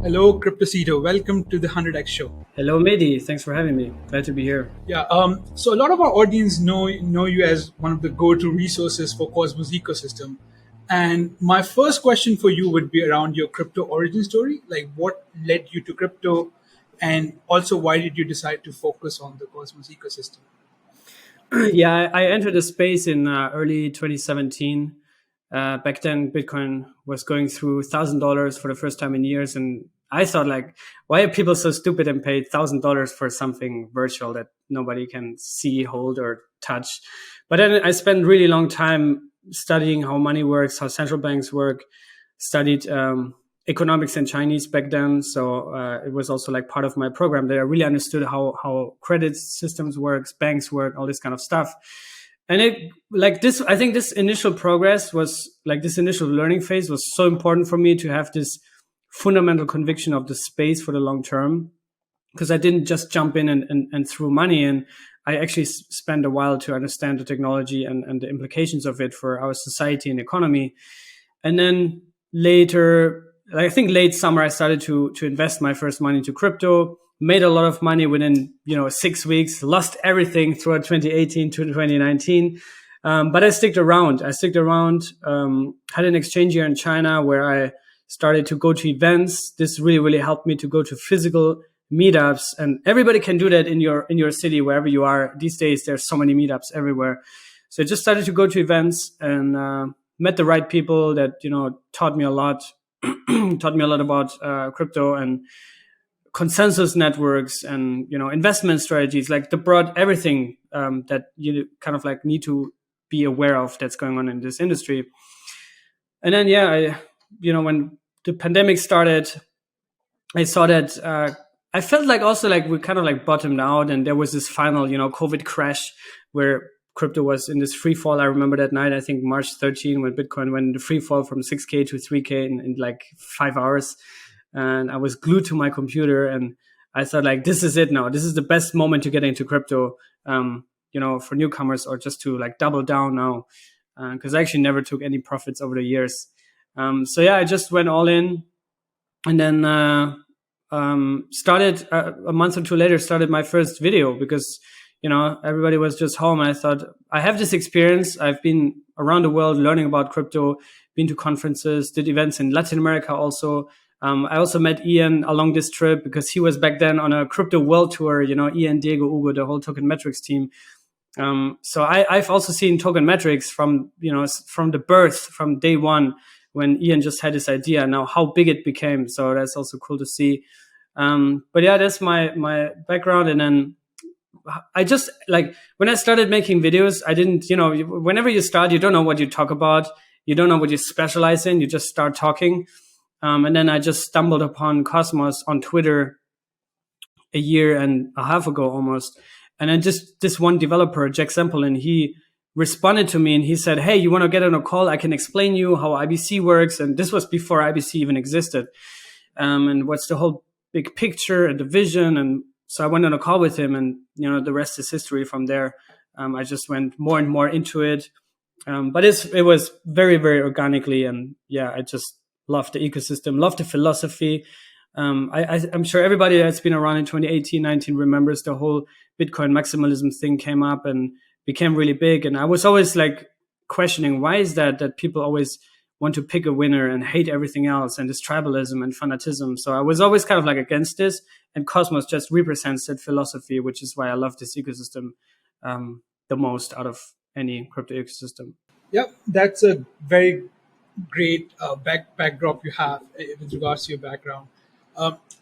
Hello, Cryptocito. Welcome to the 100x show. Hello, Mehdi. Thanks for having me. Glad to be here. Yeah. So a lot of our audience know you as one of the go-to resources for Cosmos ecosystem. And my first question for you would be around your crypto origin story. Like, what led you to crypto, and also why did you decide to focus on the Cosmos ecosystem? Yeah, I entered the space in early 2017. Back then, Bitcoin was going through $1,000 for the first time in years, and I thought, like, why are people so stupid and pay $1,000 for something virtual that nobody can see, hold, or touch? But then I spent really long time studying how money works, how central banks work. Studied economics and Chinese back then, so it was also like part of my program that I really understood how credit systems works, banks work, all this kind of stuff. And it like this, I think this initial progress was like this initial learning phase was so important for me to have this fundamental conviction of the space for the long term, because I didn't just jump in and threw money in. I actually spent a while to understand the technology and the implications of it for our society and economy. And then later, I think late summer, I started to invest my first money into crypto. Made a lot of money within 6 weeks. Lost everything throughout 2018 to 2019, but I sticked around. Had an exchange year in China where I started to go to events. This really helped me to go to physical meetups, and everybody can do that in your city wherever you are. These days, there's so many meetups everywhere. So I just started to go to events and met the right people that taught me a lot. Taught me a lot about crypto and consensus networks and investment strategies, like the broad everything that you kind of like need to be aware of that's going on in this industry. And then when the pandemic started, I saw that I felt like also like we kind of like bottomed out, and there was this final COVID crash where crypto was in this free fall. I remember that night, I think March 13, when Bitcoin went into free fall from 6K to 3K in like 5 hours. And I was glued to my computer, and I thought, like, this is it now. This is the best moment to get into crypto, for newcomers, or just to like double down now, because I actually never took any profits over the years. I just went all in, and then started a month or two later, started my first video because everybody was just home. And I thought, I have this experience. I've been around the world learning about crypto, been to conferences, did events in Latin America also. I also met Ian along this trip because he was back then on a crypto world tour, Ian, Diego, Hugo, the whole Token Metrics team. So I've also seen Token Metrics from the birth, from day one, when Ian just had this idea, now how big it became. So that's also cool to see. But yeah, that's my background. And then I just, like, when I started making videos, I didn't, whenever you start, you don't know what you talk about. You don't know what you specialize in. You just start talking. And then I just stumbled upon Cosmos on Twitter a year and a half ago almost. And then just this one developer, Jack Semplin, he responded to me and he said, hey, you want to get on a call? I can explain you how IBC works. And this was before IBC even existed. And what's the whole big picture and the vision. And so I went on a call with him, and, the rest is history from there. I just went more and more into it. But it was very, very organically. And yeah, I just love the ecosystem, love the philosophy. I'm sure everybody that's been around in 2018, 19 remembers the whole Bitcoin maximalism thing came up and became really big. And I was always like questioning, why is that people always want to pick a winner and hate everything else, and this tribalism and fanatism. So I was always kind of like against this, and Cosmos just represents that philosophy, which is why I love this ecosystem the most out of any crypto ecosystem. Yep, that's a very great backdrop you have with regards to your background.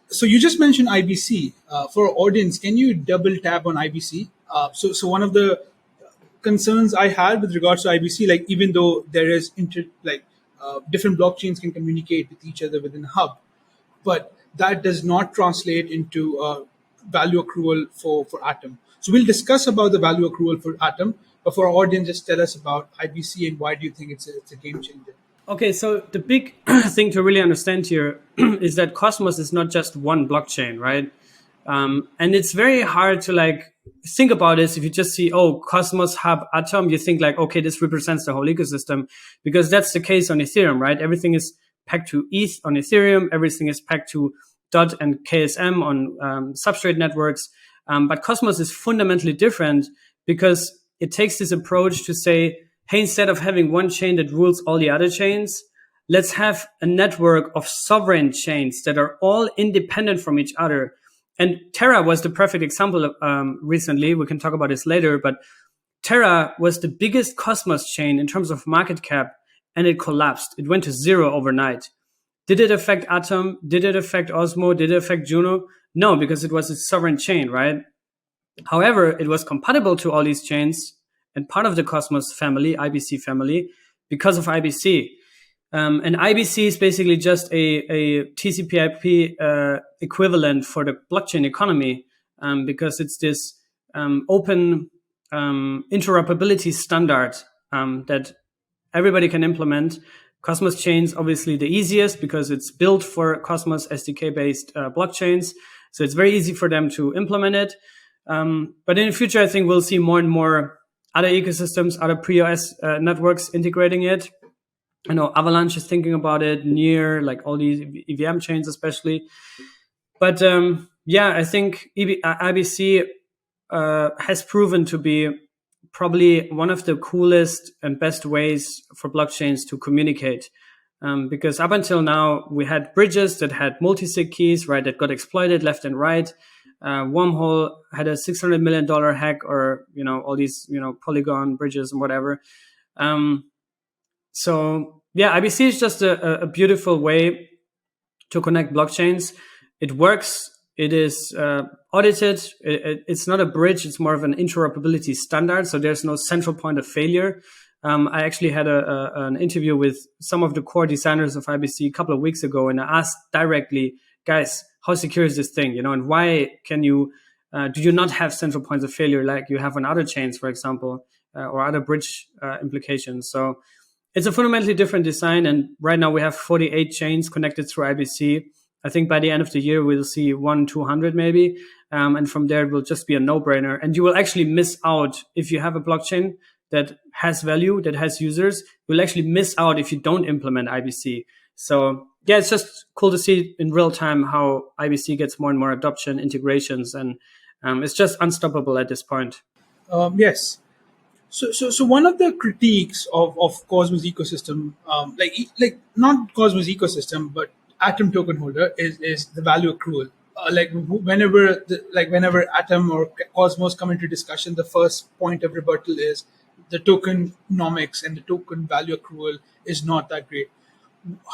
So you just mentioned IBC. For our audience, can you double tap on IBC? So one of the concerns I had with regards to IBC, like, even though there is different blockchains can communicate with each other within a hub, but that does not translate into value accrual for Atom. So we'll discuss about the value accrual for Atom, but for our audience, just tell us about IBC and why do you think it's a game changer? Okay, so the big thing to really understand here is that Cosmos is not just one blockchain, right? And it's very hard to like think about this if you just see, oh, Cosmos Hub Atom, you think like, okay, this represents the whole ecosystem, because that's the case on Ethereum, right? Everything is pegged to ETH on Ethereum. Everything is pegged to DOT and KSM on substrate networks. But Cosmos is fundamentally different because it takes this approach to say, hey, instead of having one chain that rules all the other chains, let's have a network of sovereign chains that are all independent from each other. And Terra was the perfect example recently. We can talk about this later, but Terra was the biggest Cosmos chain in terms of market cap, and it collapsed. It went to zero overnight. Did it affect Atom? Did it affect Osmo? Did it affect Juno? No, because it was a sovereign chain, right? However, it was compatible to all these chains and part of the Cosmos family, IBC family, because of IBC. And IBC is basically just a TCP/IP equivalent for the blockchain economy, because it's this open interoperability standard that everybody can implement. Cosmos chain's obviously the easiest because it's built for Cosmos SDK-based blockchains, so it's very easy for them to implement it. But in the future, I think we'll see more and more other ecosystems, other pre-OS networks integrating it. I know Avalanche is thinking about it, Near, like all these EVM chains especially. But I think IBC has proven to be probably one of the coolest and best ways for blockchains to communicate. Because up until now, we had bridges that had multi-sig keys, right, that got exploited left and right. Wormhole had a $600 million hack, or, all these, Polygon bridges and whatever. IBC is just a beautiful way to connect blockchains. It works. It is audited. It's not a bridge. It's more of an interoperability standard. So there's no central point of failure. I actually had an interview with some of the core designers of IBC a couple of weeks ago, and I asked directly, guys, how secure is this thing? And why can you do you not have central points of failure like you have on other chains, for example, or other bridge implications? So it's a fundamentally different design. And right now we have 48 chains connected through IBC. I think by the end of the year, we'll see 200 maybe. And from there, it will just be a no-brainer. And you will actually miss out if you have a blockchain that has value, that has users. You'll actually miss out if you don't implement IBC. So yeah, it's just cool to see in real time how IBC gets more and more adoption, integrations, and it's just unstoppable at this point. Yes. So one of the critiques of Cosmos ecosystem, like not Cosmos ecosystem, but Atom token holder is the value accrual. Whenever Atom or Cosmos come into discussion, the first point of rebuttal is the tokenomics and the token value accrual is not that great.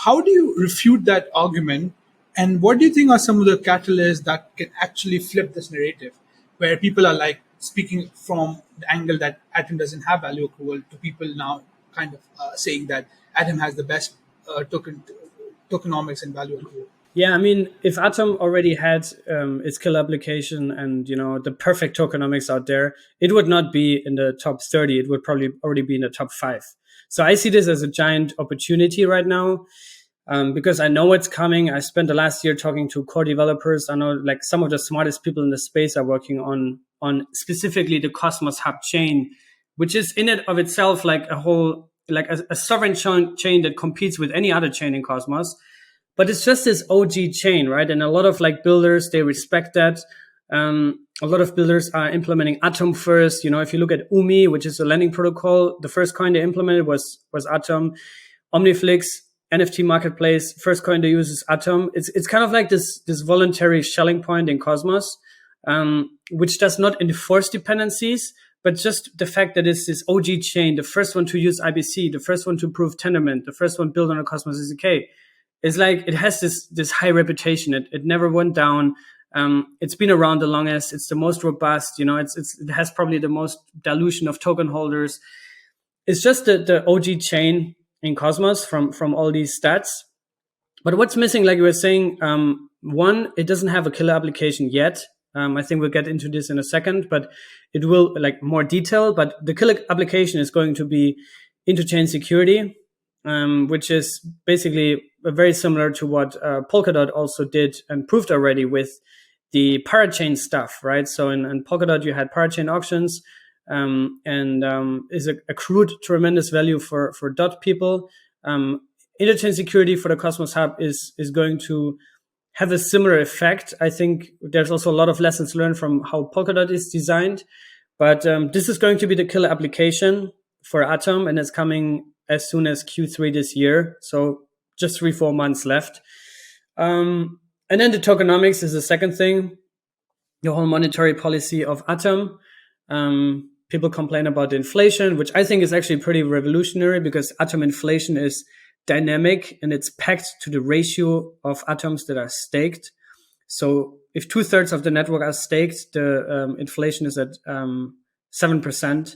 How do you refute that argument? And what do you think are some of the catalysts that can actually flip this narrative, where people are like speaking from the angle that Atom doesn't have value accrual to people now kind of saying that Atom has the best tokenomics and value accrual? Yeah, I mean, if Atom already had its killer application and, the perfect tokenomics out there, it would not be in the top 30. It would probably already be in the top 5. So I see this as a giant opportunity right now, because I know it's coming. I spent the last year talking to core developers. I know like some of the smartest people in the space are working on specifically the Cosmos Hub chain, which is in and of itself like a whole, like a sovereign chain that competes with any other chain in Cosmos. But it's just this OG chain, right? And a lot of like builders, they respect that. A lot of builders are implementing Atom first. If you look at Umi, which is a lending protocol, the first coin they implemented was Atom. Omniflix, NFT marketplace, first coin they use is Atom. It's kind of like this voluntary shelling point in Cosmos, which does not enforce dependencies, but just the fact that it's this OG chain, the first one to use IBC, the first one to prove Tendermint, the first one built on a Cosmos SDK. It's like it has this high reputation. It never went down. It's been around the longest. It's the most robust. It has probably the most dilution of token holders. It's just the OG chain in Cosmos from all these stats. But what's missing, like you were saying, one, it doesn't have a killer application yet. I think we'll get into this in a second, but it will like more detail. But the killer application is going to be Interchain Security, which is basically very similar to what Polkadot also did and proved already with the parachain stuff, right? So in Polkadot, you had parachain auctions, and is accrued tremendous value for DOT people. Interchain Security for the Cosmos Hub is going to have a similar effect. I think there's also a lot of lessons learned from how Polkadot is designed, but this is going to be the killer application for Atom, and it's coming as soon as Q3 this year. So just 3-4 months left. And then the tokenomics is the second thing, the whole monetary policy of Atom. People complain about the inflation, which I think is actually pretty revolutionary, because Atom inflation is dynamic and it's pegged to the ratio of atoms that are staked. So if 2/3 of the network are staked, the inflation is at 7%.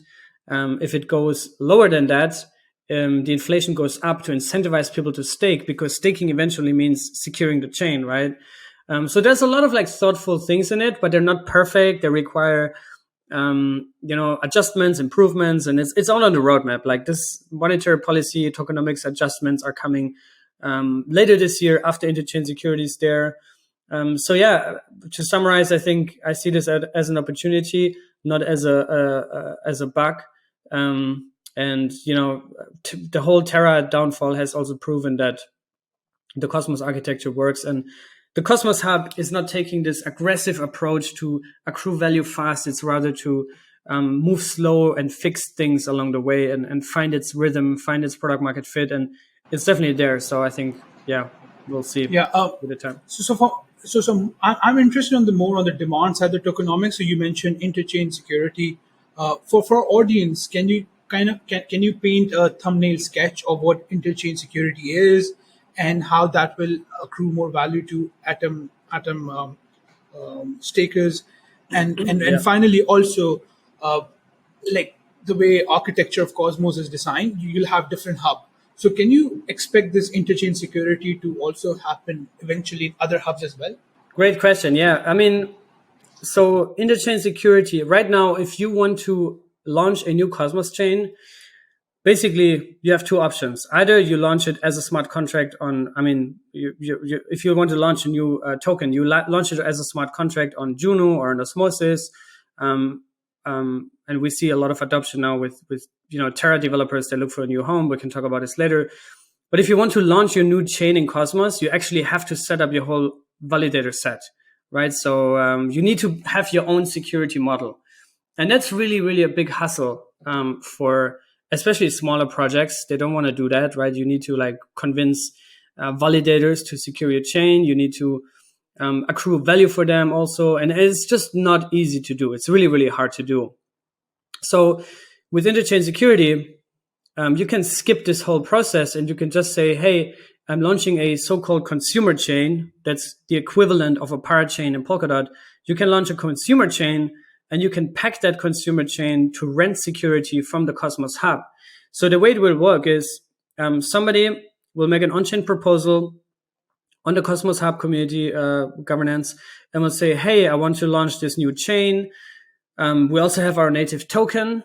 If it goes lower than that, the inflation goes up to incentivize people to stake, because staking eventually means securing the chain, right? So there's a lot of like thoughtful things in it, but they're not perfect. They require adjustments, improvements, and it's all on the roadmap. Like this monetary policy, tokenomics adjustments are coming later this year after Interchain Security is there. So yeah, to summarize, I think I see this as an opportunity, not as a bug. And the whole Terra downfall has also proven that the Cosmos architecture works, and the Cosmos Hub is not taking this aggressive approach to accrue value fast. It's rather to move slow and fix things along the way and find its rhythm, find its product market fit. And it's definitely there. So I think, yeah, we'll see with the time. I'm interested on the demand side of the tokenomics. So you mentioned interchain security. For our audience, can you can you paint a thumbnail sketch of what interchain security is and how that will accrue more value to Atom stakers, and finally also like the way architecture of Cosmos is designed, you'll have different hubs. So can you expect this interchain security to also happen eventually in other hubs as well? Great question. Yeah, I mean, so interchain security right now, if you want to launch a new Cosmos chain, basically you have two options. Either you launch it as a smart contract if you want to launch a new token, you launch it as a smart contract on Juno or on Osmosis. And we see a lot of adoption now with Terra developers that look for a new home. We can talk about this later. But if you want to launch your new chain in Cosmos, you actually have to set up your whole validator set, right? So you need to have your own security model. And that's really, really a big hassle for especially smaller projects. They don't want to do that, right? You need to convince validators to secure your chain. You need to accrue value for them also. And it's just not easy to do. It's really, really hard to do. So with Interchain Security, you can skip this whole process and you can just say, hey, I'm launching a so-called consumer chain. That's the equivalent of a parachain in Polkadot. You can launch a consumer chain and you can pack that consumer chain to rent security from the Cosmos Hub. So the way it will work is somebody will make an on-chain proposal on the Cosmos Hub community governance and will say, hey, I want to launch this new chain. We also have our native token.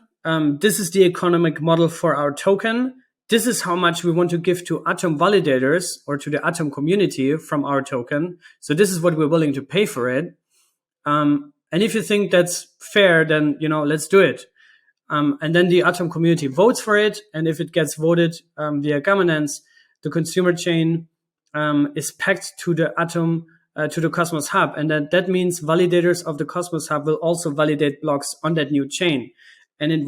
This is the economic model for our token. This is how much we want to give to Atom validators or to the Atom community from our token. So this is what we're willing to pay for it. And if you think that's fair, then, let's do it. And then the Atom community votes for it. And if it gets voted via governance, the consumer chain is packed to the Atom, to the Cosmos Hub. And that means validators of the Cosmos Hub will also validate blocks on that new chain. And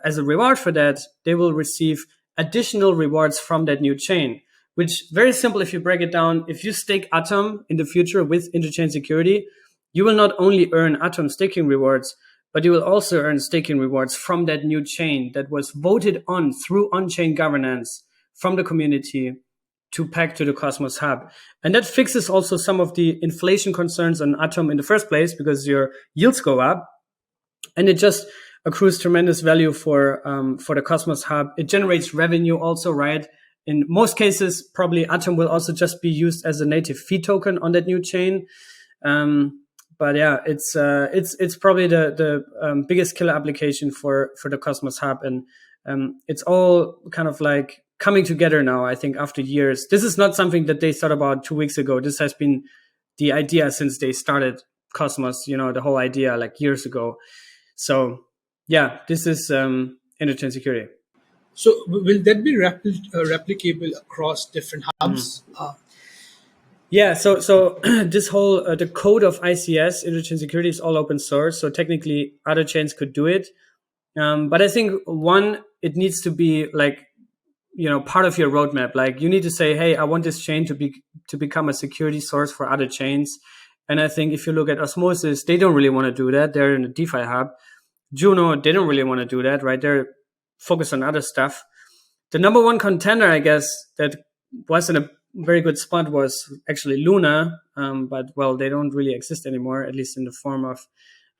as a reward for that, they will receive additional rewards from that new chain, which very simple. If you break it down, if you stake Atom in the future with Interchain Security, you will not only earn Atom staking rewards, but you will also earn staking rewards from that new chain that was voted on through on-chain governance from the community to pack to the Cosmos Hub. And that fixes also some of the inflation concerns on Atom in the first place, because your yields go up, and it just accrues tremendous value for the Cosmos Hub. It generates revenue also, right? In most cases, probably Atom will also just be used as a native fee token on that new chain. But yeah, it's probably the biggest killer application for the Cosmos Hub, and it's all kind of like coming together now. I think after years, this is not something that they thought about 2 weeks ago. This has been the idea since they started Cosmos. The whole idea years ago. So yeah, this is Interchain Security. So will that be replicable across different hubs? Yeah, so this whole the code of ICS, Interchain Security, is all open source. So technically, other chains could do it. But I think one, it needs to be like, part of your roadmap. Like you need to say, hey, I want this chain to become a security source for other chains. And I think if you look at Osmosis, they don't really want to do that. They're in a DeFi hub. Juno, they don't really want to do that, right? They're focused on other stuff. The number one contender, I guess, that was in a very good spot was actually Luna. But well, they don't really exist anymore, at least in the form of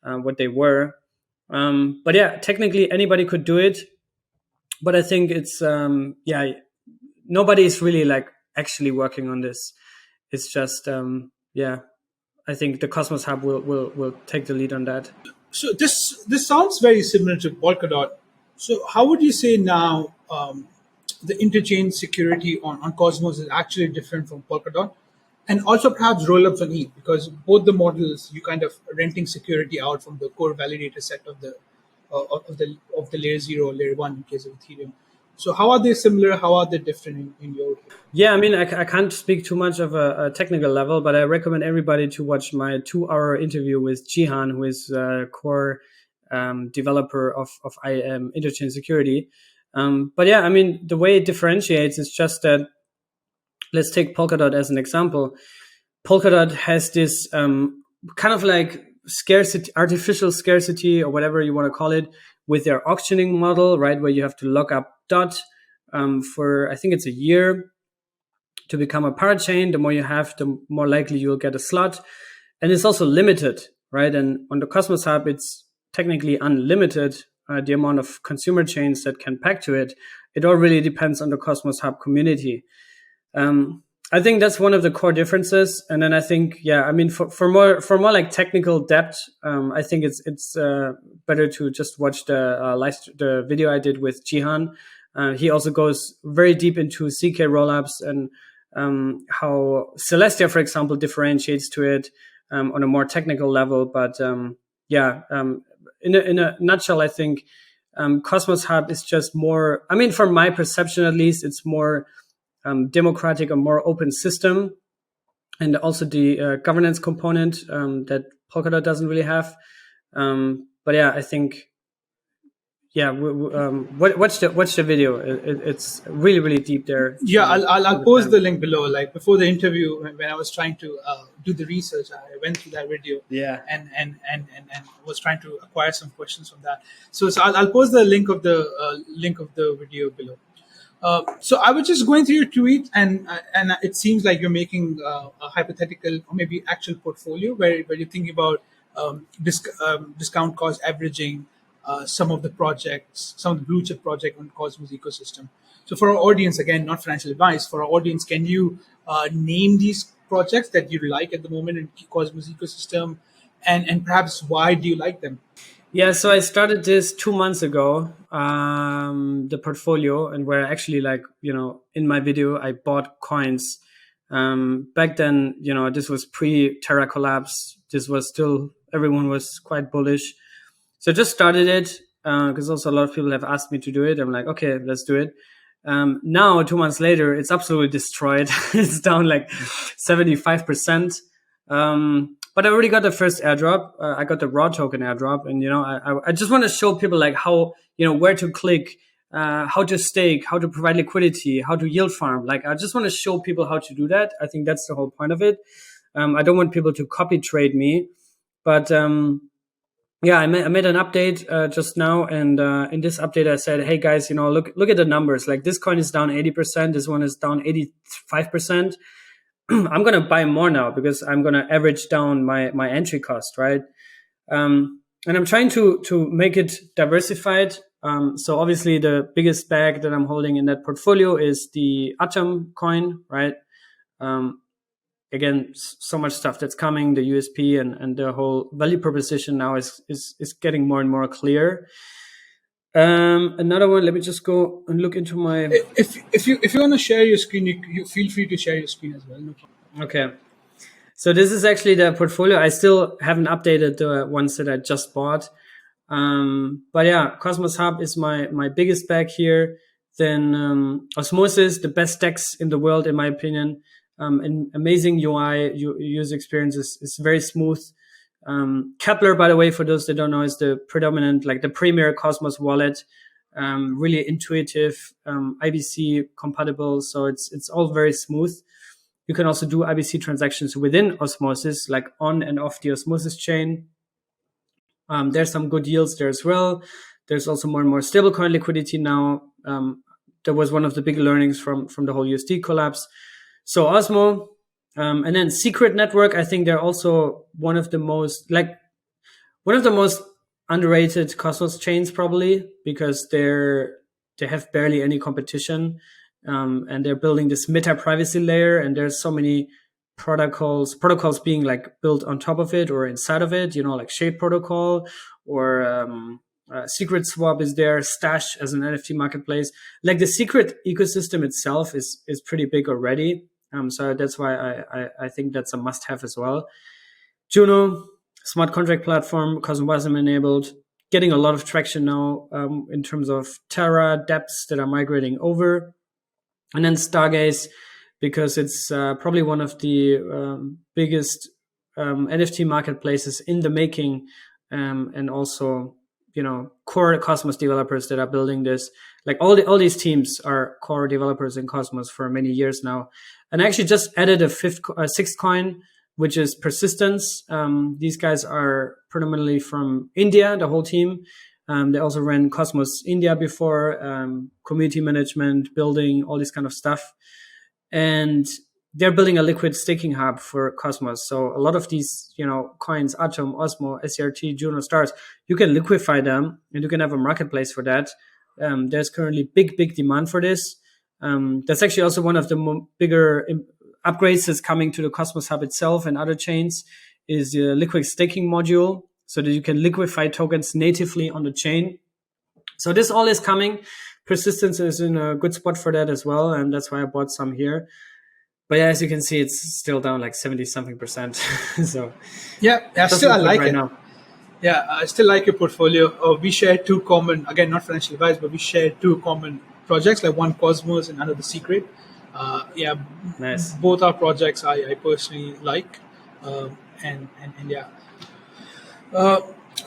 what they were. But yeah, technically anybody could do it. But I think it's, nobody is really like actually working on this. It's just, I think the Cosmos Hub will take the lead on that. So this sounds very similar to Polkadot. So how would you say now the interchain security on Cosmos is actually different from Polkadot, and also perhaps rollups on ETH, because both the models you kind of renting security out from the core validator set of the layer 0 or layer 1 in case of Ethereum. So how are they similar? How are they different in your opinion? Yeah, I mean, I can't speak too much of a technical level, but I recommend everybody to watch my 2-hour interview with Jihan, who is a core developer of Interchain Security. But yeah, I mean, the way it differentiates is just that, let's take Polkadot as an example. Polkadot has this kind of like scarcity, artificial scarcity, or whatever you want to call it, with their auctioning model, right? Where you have to lock up DOT for, I think it's a year to become a parachain. The more you have, the more likely you'll get a slot. And it's also limited, right? And on the Cosmos Hub, it's technically unlimited, the amount of consumer chains that can pack to it. It all really depends on the Cosmos Hub community. I think that's one of the core differences. And then I think, yeah, I mean, for more like technical depth, I think it's better to just watch the video I did with Jihan. He also goes very deep into CK rollups and how Celestia, for example, differentiates to it on a more technical level. But in a nutshell, I think Cosmos Hub is just more, I mean, from my perception at least, it's more democratic, a more open system, and also the governance component that Polkadot doesn't really have. But yeah, I think, watch the video. It's really, really deep there. Yeah, I'll post the link below. Like before the interview, when I was trying to do the research, I went through that video. Yeah, and was trying to acquire some questions from that. So I'll post the link of the video below. So I was just going through your tweet, and it seems like you're making a hypothetical or maybe actual portfolio where you're thinking about discount cost averaging some of the projects, some of the blue chip project on Cosmos ecosystem. So for our audience, again, not financial advice, for our audience, can you name these projects that you like at the moment in Cosmos ecosystem, and perhaps why do you like them? Yeah, so I started this 2 months ago, the portfolio, and where actually, like, in my video, I bought coins. Back then, this was pre-Terra collapse. This was still, everyone was quite bullish. So I just started it because also a lot of people have asked me to do it. I'm like, okay, let's do it. Now, 2 months later, it's absolutely destroyed. It's down like 75%. But I already got the first airdrop. I got the raw token airdrop, and I just want to show people like how, where to click, how to stake, how to provide liquidity, how to yield farm. Like, I just want to show people how to do that. I think that's the whole point of it. I don't want people to copy trade me, but I made an update just now, and in this update I said, hey guys, look at the numbers. Like, this coin is down 80%, this one is down 85%. I'm going to buy more now because I'm going to average down my entry cost, right? And I'm trying to make it diversified. So obviously the biggest bag that I'm holding in that portfolio is the ATOM coin, right? Again, so much stuff that's coming, the USP and the whole value proposition now is getting more and more clear. Another one, let me just go and look into my... If you want to share your screen, you feel free to share your screen as well. No problem. Okay. So this is actually the portfolio. I still haven't updated the ones that I just bought. But yeah, Cosmos Hub is my biggest bag here. Then Osmosis, the best DEX in the world, in my opinion. An amazing UI, user experience is very smooth. Kepler, by the way, for those that don't know, is the predominant, like the premier Cosmos wallet. Really intuitive, IBC compatible, so it's all very smooth. You can also do IBC transactions within Osmosis, like on and off the Osmosis chain. There's some good yields there as well. There's also more and more stablecoin liquidity now. That was one of the big learnings from the whole USD collapse. So Osmo, and then Secret Network. I think they're also one of the most underrated Cosmos chains, probably, because they have barely any competition, and they're building this meta privacy layer. And there's so many protocols being like built on top of it or inside of it, like Shade Protocol or Secret Swap is there, Stash as an NFT marketplace. Like the Secret ecosystem itself is pretty big already. So that's why I think that's a must have as well. Juno, smart contract platform, Cosmos enabled, getting a lot of traction now in terms of Terra dApps that are migrating over. And then Stargaze, because it's probably one of the biggest NFT marketplaces in the making, and also core Cosmos developers that are building this. Like all these teams are core developers in Cosmos for many years now. And I actually just added a sixth coin, which is Persistence. These guys are predominantly from India, the whole team. They also ran Cosmos India before, community management, building, all this kind of stuff. And they're building a liquid staking hub for Cosmos. So a lot of these, coins, Atom, Osmo, SCRT, Juno, Stars, you can liquefy them and you can have a marketplace for that. There's currently big demand for this. That's actually also one of the bigger upgrades that's coming to the Cosmos Hub itself and other chains is the liquid staking module, so that you can liquefy tokens natively on the chain. So this all is coming. Persistence is in a good spot for that as well, and that's why I bought some here. But yeah, as you can see, it's still down like 70-something%. So yeah, still I like right it. Now. Yeah, I still like your portfolio. We share two common, again, not financial advice, but we share two common projects, like one Cosmos and another Secret. Nice. Both our projects I personally like, and yeah.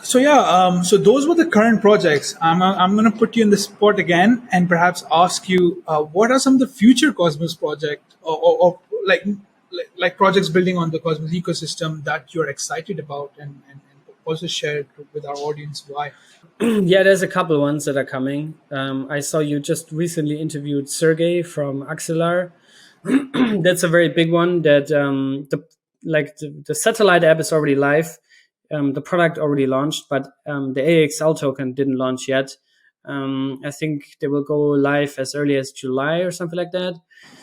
So those were the current projects. I'm going to put you in the spot again and perhaps ask you what are some of the future Cosmos projects or like projects building on the Cosmos ecosystem that you're excited about, and also share with our audience why. Yeah, there's a couple ones that are coming. I saw you just recently interviewed Sergey from Axelar. That's a very big one. That the satellite app is already live. The product already launched, but the AXL token didn't launch yet. I think they will go live as early as July or something like that.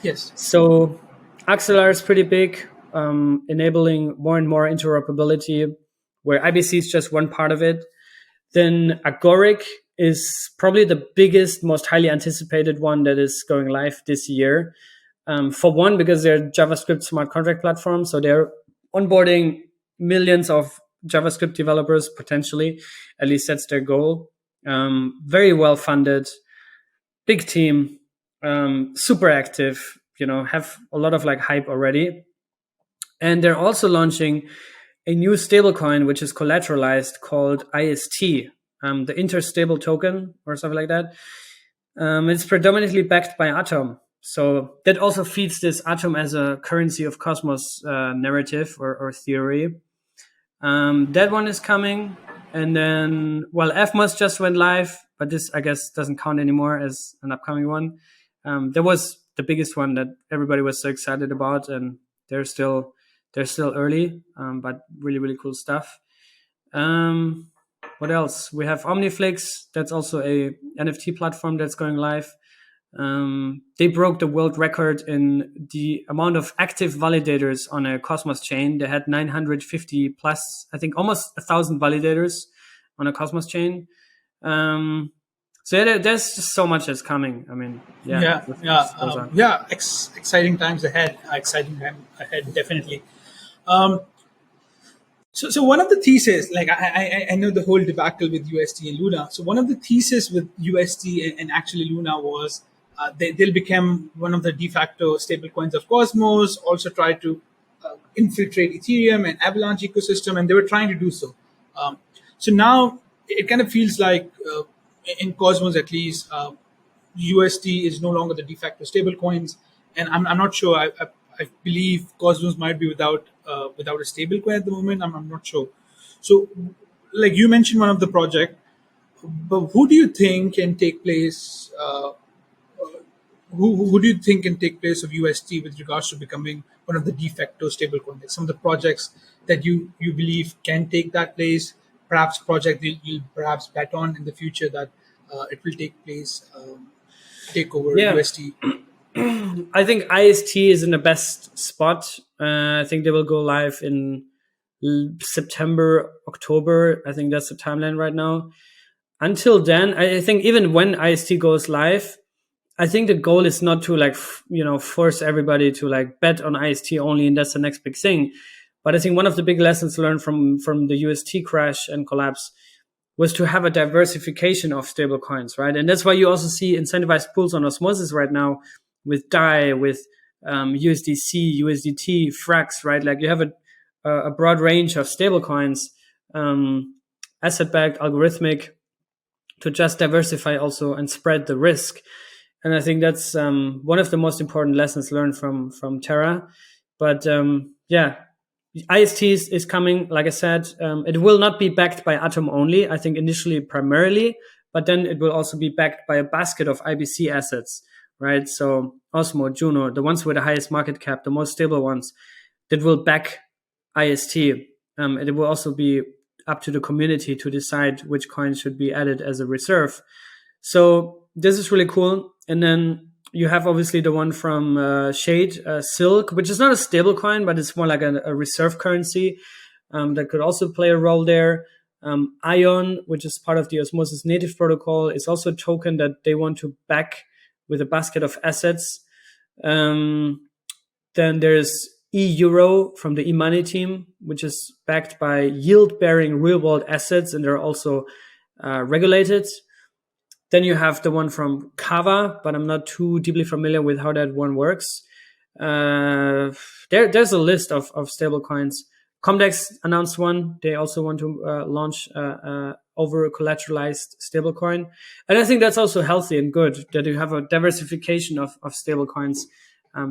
Yes. So Axelar is pretty big, enabling more and more interoperability, where IBC is just one part of it. Then Agoric is probably the biggest, most highly anticipated one that is going live this year. For one, because they're JavaScript smart contract platform, so they're onboarding millions of JavaScript developers potentially. At least that's their goal. Very well funded, big team, super active. Have a lot of hype already, and they're also launching a new stablecoin which is collateralized called IST, the Interstable token or something like that. It's predominantly backed by Atom. So that also feeds this Atom as a currency of Cosmos narrative or theory. That one is coming. And then, FMOS just went live, but this, I guess, doesn't count anymore as an upcoming one. That was the biggest one that everybody was so excited about, and they're still early, but really, really cool stuff. What else? We have Omniflix. That's also a NFT platform that's going live. They broke the world record in the amount of active validators on a Cosmos chain. They had 950 plus, I think almost 1,000 validators on a Cosmos chain. So there's just so much that's coming. I mean, exciting times ahead. Definitely. So one of the theses, like I know the whole debacle with USD and Luna. So one of the theses with USD and actually Luna was they'll become one of the de facto stablecoins of Cosmos. Also try to infiltrate Ethereum and Avalanche ecosystem, and they were trying to do so. So now it kind of feels like, in Cosmos at least, USD is no longer the de facto stablecoins, and I'm not sure. I believe Cosmos might be without a stablecoin at the moment. I'm not sure. So, like you mentioned, one of the project, but who do you think can take place? Who do you think can take place of UST with regards to becoming one of the de facto stablecoin? Like some of the projects that you believe can take that place, perhaps project you'll perhaps bet on in the future that it will take place, take over Yeah. UST. I think IST is in the best spot. I think they will go live in September, October. I think that's the timeline right now. Until then, I think even when IST goes live, I think the goal is not to force everybody to bet on IST only, and that's the next big thing. But I think one of the big lessons learned from the UST crash and collapse was to have a diversification of stablecoins, right? And that's why you also see incentivized pools on Osmosis right now with DAI, with USDC, USDT, Frax, right? Like you have a broad range of stablecoins, asset-backed, algorithmic, to just diversify also and spread the risk. And I think that's one of the most important lessons learned from Terra. But IST is coming, like I said. It will not be backed by Atom only, I think initially primarily, but then it will also be backed by a basket of IBC assets, right? So Osmo, Juno, the ones with the highest market cap, the most stable ones, that will back IST. It will also be up to the community to decide which coins should be added as a reserve. So this is really cool. And then you have obviously the one from Shade, Silk, which is not a stable coin, but it's more like a reserve currency that could also play a role there. Ion, which is part of the Osmosis native protocol, is also a token that they want to back with a basket of assets. Then there's eEuro from the eMoney team, which is backed by yield-bearing real-world assets, and they're also regulated. Then you have the one from Kava, but I'm not too deeply familiar with how that one works. There's a list of stablecoins. Comdex announced one. They also want to launch over-collateralized stablecoin. And I think that's also healthy and good that you have a diversification of stablecoins,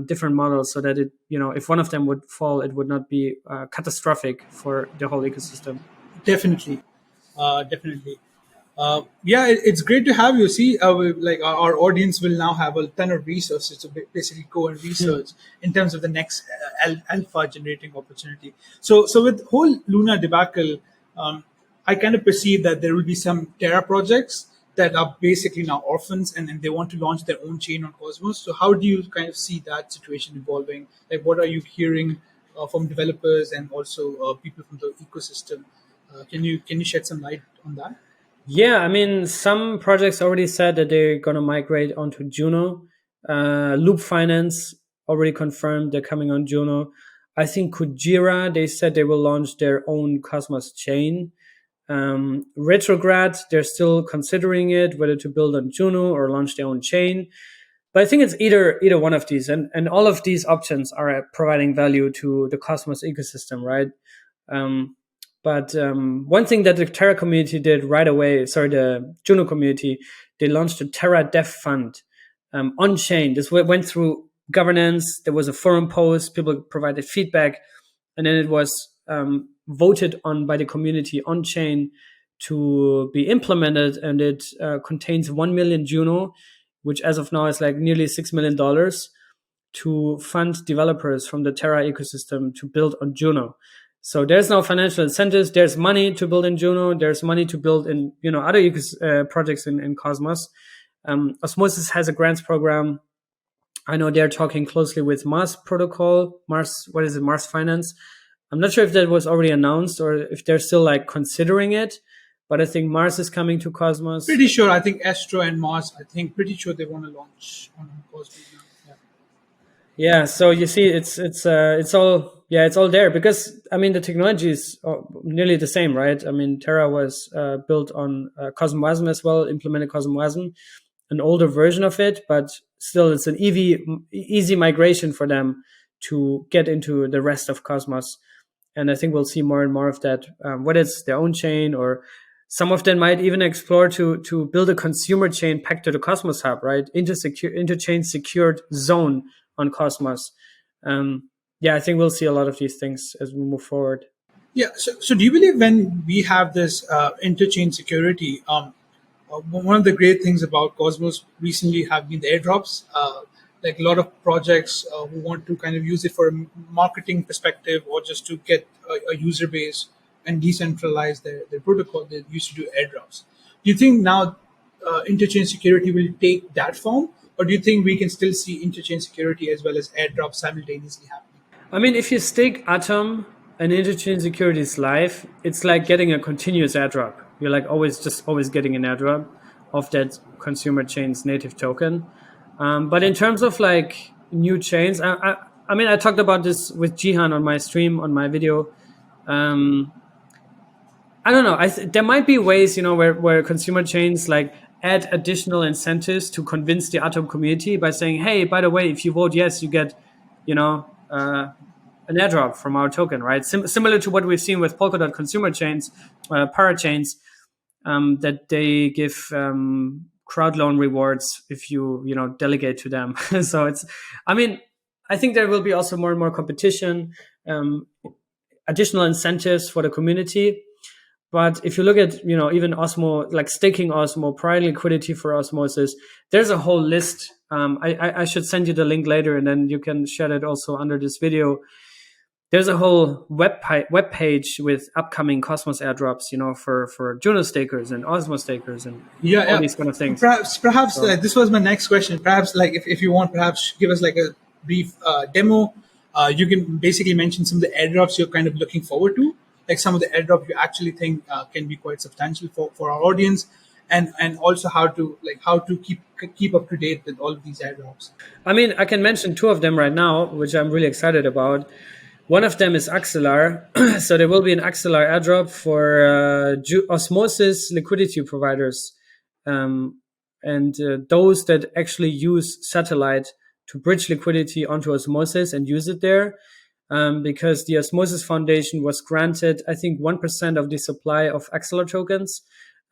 different models, so that it, if one of them would fall, it would not be catastrophic for the whole ecosystem. Definitely. It's great to have you. See, our audience will now have a ton of resources to basically go and research in terms of the next alpha generating opportunity. So with whole Luna debacle, I kind of perceive that there will be some Terra projects that are basically now orphans, and they want to launch their own chain on Cosmos. So how do you kind of see that situation evolving? Like, what are you hearing from developers and also people from the ecosystem? Can you shed some light on that? Yeah, I mean, some projects already said that they're going to migrate onto Juno. Loop Finance already confirmed they're coming on Juno. I think Kujira, they said they will launch their own Cosmos chain. Retrograd, they're still considering it, whether to build on Juno or launch their own chain. But I think it's either one of these. And all of these options are providing value to the Cosmos ecosystem, right? But one thing that the Terra community did right away, the Juno community, they launched a Terra Dev Fund on-chain. This went through governance. There was a forum post. People provided feedback. And then it was voted on by the community on-chain to be implemented. And it contains 1 million Juno, which as of now is like nearly $6 million, to fund developers from the Terra ecosystem to build on Juno. So there's no financial incentives. There's money to build in Juno. There's money to build in other projects in Cosmos. Osmosis has a grants program. I know they're talking closely with Mars Protocol. Mars Finance. I'm not sure if that was already announced or if they're still considering it. But I think Mars is coming to Cosmos. Pretty sure. I think Astro and Mars. Pretty sure they want to launch on Cosmos now. Yeah. So you see, it's all there because I mean the technology is nearly the same, right? I mean Terra was built on CosmWasm as well, implemented CosmWasm, an older version of it, but still it's an easy migration for them to get into the rest of Cosmos. And I think we'll see more and more of that, whether it's their own chain, or some of them might even explore to build a consumer chain pegged to the Cosmos hub, right? Interchain secured zone on Cosmos. I think we'll see a lot of these things as we move forward. Yeah. So do you believe when we have this interchain security, one of the great things about Cosmos recently have been the airdrops. Like a lot of projects who want to kind of use it for a marketing perspective or just to get a user base and decentralize their protocol, they used to do airdrops. Do you think now interchain security will take that form, or do you think we can still see interchain security as well as airdrops simultaneously happening? I mean, if you stake Atom and interchain security is live, it's like getting a continuous airdrop. You're like always getting an airdrop of that consumer chain's native token. But in terms of like new chains, I mean, I talked about this with Jihan on my stream, on my video. I don't know. There might be ways, where consumer chains like add additional incentives to convince the Atom community by saying, hey, by the way, if you vote yes, you get, an airdrop from our token, right? Similar to what we've seen with Polkadot consumer chains, parachains, that they give crowd loan rewards if you delegate to them. So I think there will be also more and more competition, additional incentives for the community. But if you look at, even Osmo, like staking Osmo, prior liquidity for osmosis, there's a whole list. I should send you the link later, and then you can share it also under this video. There's a whole web page with upcoming Cosmos airdrops, for Juno stakers and Osmo stakers and all these kind of things. Perhaps this was my next question. Perhaps like if you want, perhaps give us like a brief demo. You can basically mention some of the airdrops you're kind of looking forward to, like some of the airdrops you actually think can be quite substantial for our audience, and also how to keep up to date with all of these airdrops. I mean, I can mention two of them right now, which I'm really excited about. One of them is Axelar. So there will be an Axelar airdrop for osmosis liquidity providers, and those that actually use satellite to bridge liquidity onto osmosis and use it there. Because the Osmosis Foundation was granted, I think, 1% of the supply of Axelar tokens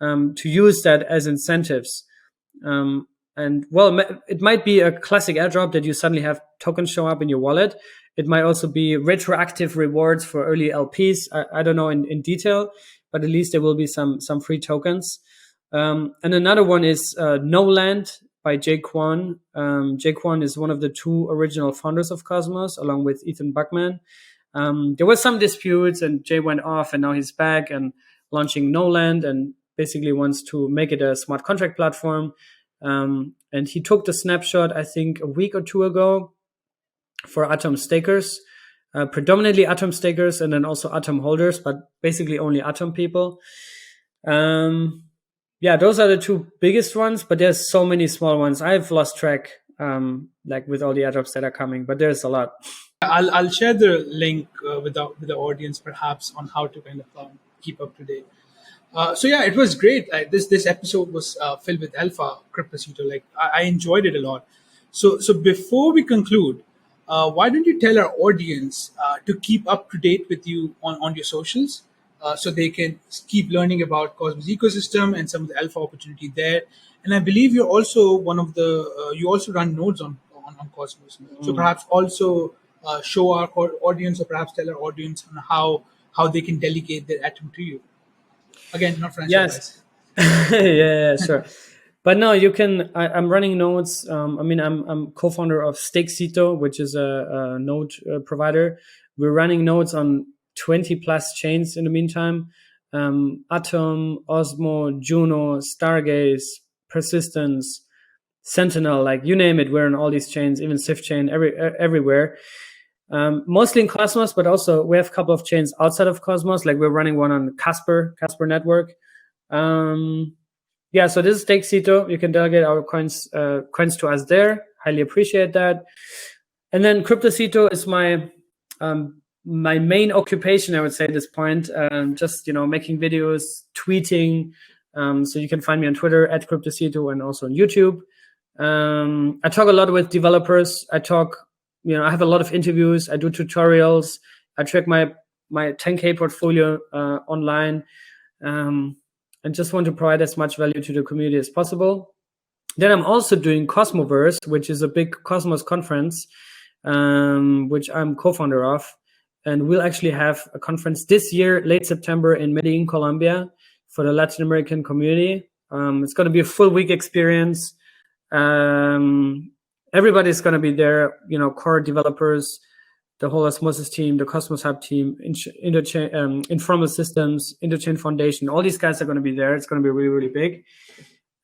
to use that as incentives. It might be a classic airdrop that you suddenly have tokens show up in your wallet. It might also be retroactive rewards for early LPs. I don't know in detail, but at least there will be some free tokens. And another one is No Land by Jay Kwon. Jay Kwon is one of the two original founders of Cosmos, along with Ethan Buckman. There was some disputes, and Jay went off, and now he's back and launching No Land, and basically wants to make it a smart contract platform. And he took the snapshot, I think, a week or two ago for Atom stakers, predominantly Atom stakers, and then also Atom holders, but basically only Atom people. Those are the two biggest ones, but there's so many small ones. I've lost track, like with all the airdrops that are coming, but there's a lot. I'll share the link with the audience, perhaps, on how to kind of keep up to date. It was great. This episode was filled with alpha Cryptocito. Like I enjoyed it a lot. So before we conclude, why don't you tell our audience to keep up to date with you on your socials, so they can keep learning about Cosmos ecosystem and some of the alpha opportunity there. And I believe you're also one of the you also run nodes on Cosmos. So perhaps also show our audience, or perhaps tell our audience on how they can delegate their Atom to you. Again, not franchise. Yes. yeah, sure. But no, you can. I'm running nodes. I'm co-founder of Stablecoin, which is a node provider. We're running nodes on 20 plus chains in the meantime. Atom, Osmo, Juno, Stargaze, Persistence, Sentinel, like you name it, we're on all these chains, even Swift chain, everywhere. Mostly in Cosmos, but also we have a couple of chains outside of Cosmos. Like we're running one on Casper network. So this is Stablecoin. You can delegate our coins to us there. Highly appreciate that. And then Cryptocito is my main occupation, I would say at this point. Just making videos, tweeting. So you can find me on Twitter @Cryptocito and also on YouTube. I talk a lot with developers. I have a lot of interviews. I do tutorials. I track my 10K portfolio online, and just want to provide as much value to the community as possible. Then I'm also doing Cosmoverse, which is a big Cosmos conference, which I'm co-founder of. And we'll actually have a conference this year, late September, in Medellin, Colombia, for the Latin American community. It's going to be a full week experience. Everybody's going to be there, core developers, the whole Osmosis team, the Cosmos Hub team, Interchain, Informal Systems, Interchain Foundation. All these guys are going to be there. It's going to be really, really big.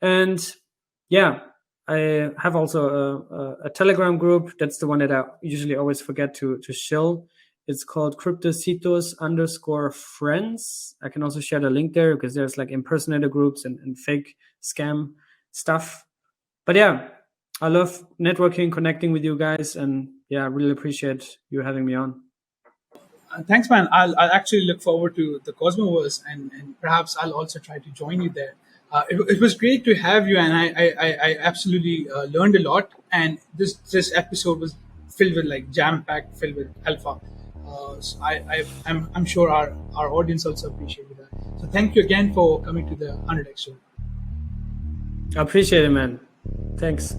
And yeah, I have also a Telegram group. That's the one that I usually always forget to shill. It's called Cryptocitos_friends. I can also share the link there because there's like impersonator groups and fake scam stuff. But yeah, I love networking, connecting with you guys, and yeah, I really appreciate you having me on. Thanks, man. I'll actually look forward to the Cosmoverse, and perhaps I'll also try to join you there. It was great to have you, and I absolutely learned a lot. And this episode was filled with like jam-packed, filled with alpha. So I'm sure our audience also appreciated that. So thank you again for coming to the 100X show. I appreciate it, man. Thanks.